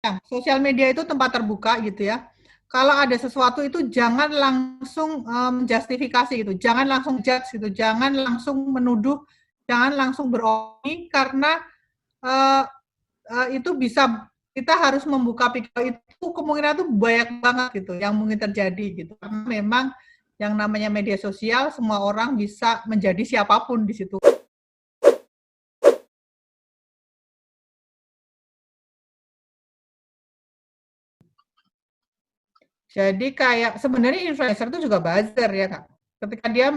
Ya, sosial media itu tempat terbuka gitu ya. Kalau ada sesuatu itu jangan langsung menjustifikasi gitu, jangan langsung judge gitu, jangan langsung menuduh, jangan langsung beropini karena uh, itu bisa kita harus membuka pikiran itu kemungkinan itu banyak banget gitu yang mungkin terjadi gitu. Karena memang yang namanya media sosial semua orang bisa menjadi siapapun di situ. Jadi kayak sebenarnya influencer itu juga buzzer ya Kak. Ketika dia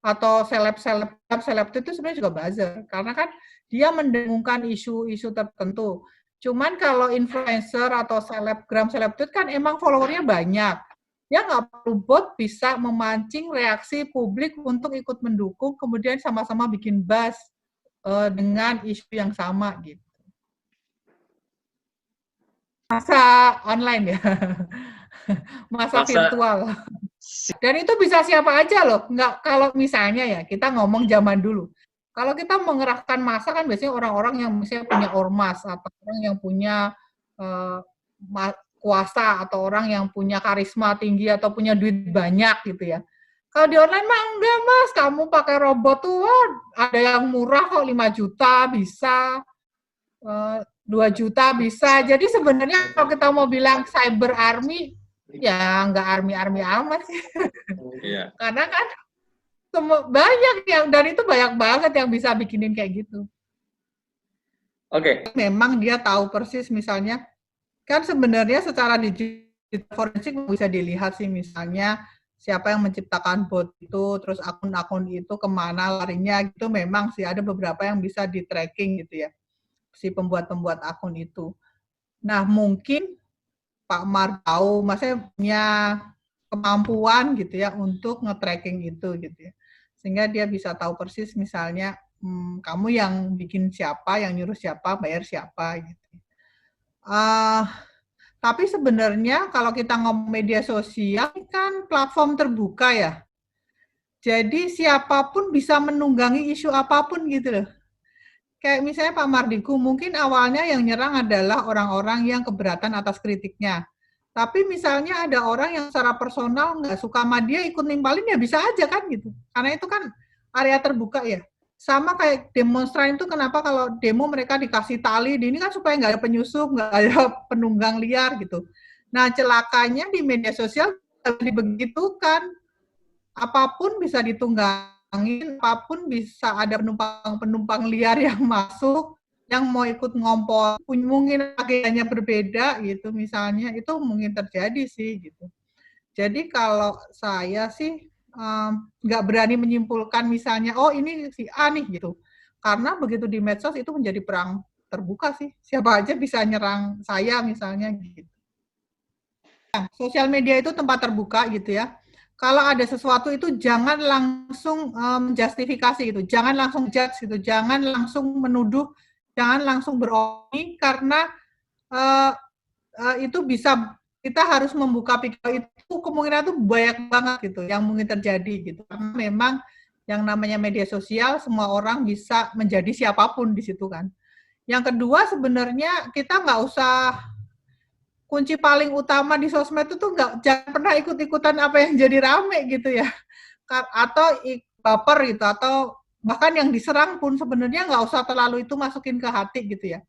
atau seleb itu sebenarnya juga buzzer karena kan dia mendengungkan isu-isu tertentu. Cuman kalau influencer atau selebgram itu kan emang followernya banyak. Ya nggak perlu bot bisa memancing reaksi publik untuk ikut mendukung, kemudian sama-sama bikin buzz dengan isu yang sama gitu. Masa online ya, masa virtual. Dan itu bisa siapa aja loh. Nggak, kalau misalnya ya, kita ngomong zaman dulu. Kalau kita mengerahkan massa kan biasanya orang-orang yang misalnya punya ormas, atau orang yang punya uh, kuasa, atau orang yang punya karisma tinggi, atau punya duit banyak gitu ya. Kalau di online mah enggak mas, kamu pakai robot tuh, ada yang murah kok 5 juta bisa, 2 juta bisa. Jadi sebenarnya kalau kita mau bilang cyber army, ya nggak army-army amat sih. Iya. Karena kan banyak yang, dan itu banyak banget yang bisa bikinin kayak gitu. Oke. Memang dia tahu persis misalnya, kan sebenarnya secara digital forensik bisa dilihat sih misalnya siapa yang menciptakan bot itu, terus akun-akun itu kemana larinya gitu, memang sih ada beberapa yang bisa di tracking gitu ya, si pembuat-pembuat akun itu. Nah mungkin Pak Mar tahu, maksudnya punya kemampuan gitu ya untuk nge-tracking itu gitu ya. Sehingga dia bisa tahu persis misalnya kamu yang bikin siapa, yang nyuruh siapa, bayar siapa gitu. Uh, tapi sebenarnya kalau kita ngomong media sosial kan platform terbuka ya. Jadi siapapun bisa menunggangi isu apapun gitu loh. Kayak misalnya Pak Mardigu, mungkin awalnya yang nyerang adalah orang-orang yang keberatan atas kritiknya. Tapi misalnya ada orang yang secara personal nggak suka sama dia, ikut nimpalin, ya bisa aja kan gitu. Karena itu kan area terbuka ya. Sama kayak demonstran itu kenapa kalau demo mereka dikasih tali, ini kan supaya nggak ada penyusup, nggak ada penunggang liar gitu. Nah celakanya di media sosial dibegitukan, apapun bisa ditunggangin, apapun bisa ada penumpang-penumpang liar yang masuk, yang mau ikut ngompol, mungkin agendanya berbeda gitu misalnya, itu mungkin terjadi sih gitu. Jadi kalau saya sih nggak berani menyimpulkan misalnya, oh ini si A nih gitu. Karena begitu di medsos itu menjadi perang terbuka sih. Siapa aja bisa nyerang saya misalnya gitu. Sosial media itu tempat terbuka gitu ya. Kalau ada sesuatu itu jangan langsung menjustifikasi gitu, jangan langsung judge gitu, jangan langsung menuduh, jangan langsung beropini karena uh, itu bisa kita harus membuka pikiran itu kemungkinan itu banyak banget gitu yang mungkin terjadi gitu. Karena memang yang namanya media sosial semua orang bisa menjadi siapapun di situ kan. Yang kedua sebenarnya kita nggak usah, kunci paling utama di sosmed itu tuh jangan pernah ikut-ikutan apa yang jadi rame gitu ya, atau baper gitu, atau bahkan yang diserang pun sebenarnya nggak usah terlalu itu masukin ke hati gitu ya.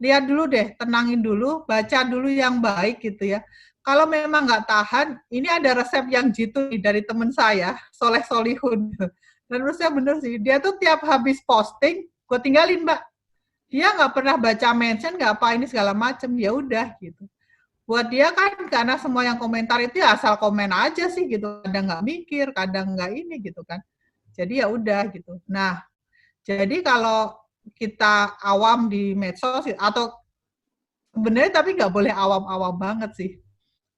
Lihat dulu deh, tenangin dulu, baca dulu yang baik gitu ya. Kalau memang nggak tahan, ini ada resep yang jitu dari temen saya, Soleh Solihun. Dan menurut saya bener sih, dia tuh tiap habis posting, gue tinggalin mbak. Dia nggak pernah baca mention, nggak apa ini segala macem, ya udah gitu. Buat dia kan karena semua yang komentar itu ya asal komen aja sih gitu, kadang nggak mikir, kadang nggak ini gitu kan. Jadi ya udah gitu. Nah, jadi kalau kita awam di medsos atau sebenarnya tapi nggak boleh awam-awam banget sih.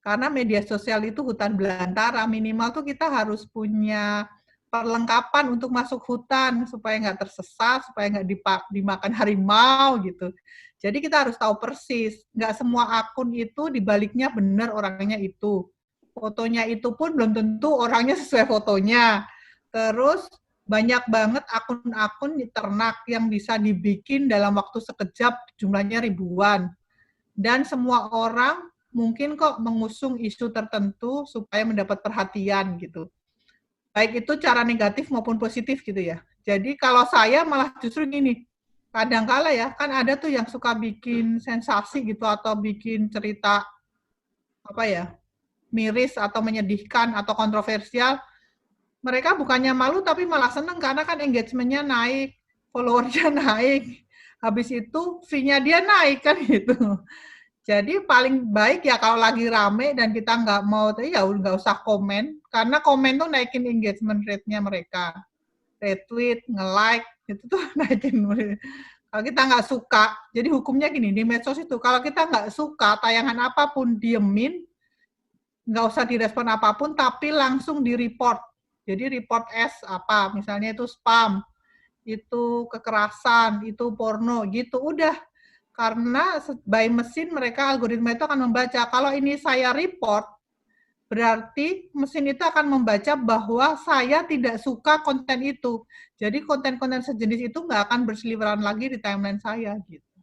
Karena media sosial itu hutan belantara, minimal tuh kita harus punya perlengkapan untuk masuk hutan supaya nggak tersesat, supaya nggak dimakan harimau gitu. Jadi kita harus tahu persis, nggak semua akun itu dibaliknya benar orangnya itu. Fotonya itu pun belum tentu orangnya sesuai fotonya. Terus banyak banget akun-akun ternak yang bisa dibikin dalam waktu sekejap, jumlahnya ribuan. dan semua orang mungkin kok mengusung isu tertentu supaya mendapat perhatian gitu. Baik itu cara negatif maupun positif gitu ya. Jadi kalau saya malah justru gini, kadangkala ya, kan ada tuh yang suka bikin sensasi gitu atau bikin cerita apa ya, miris atau menyedihkan atau kontroversial. Mereka bukannya malu tapi malah seneng karena kan engagement-nya naik, follower-nya naik. Habis itu fee-nya dia naik kan gitu. Jadi paling baik ya kalau lagi rame dan kita nggak mau, ya nggak usah komen, karena komen tuh naikin engagement rate-nya mereka. Retweet, nge-like, itu tuh naikin. Kalau kita nggak suka, jadi hukumnya gini, di medsos itu, kalau kita nggak suka tayangan apapun, diemin, nggak usah direspon apapun, tapi langsung di-report. Jadi report as apa, misalnya itu spam, itu kekerasan, itu porno, gitu, udah. Karena by mesin mereka algoritma itu akan membaca, kalau ini saya report, berarti mesin itu akan membaca bahwa saya tidak suka konten itu. Jadi konten-konten sejenis itu nggak akan berseliweran lagi di timeline saya. Gitu.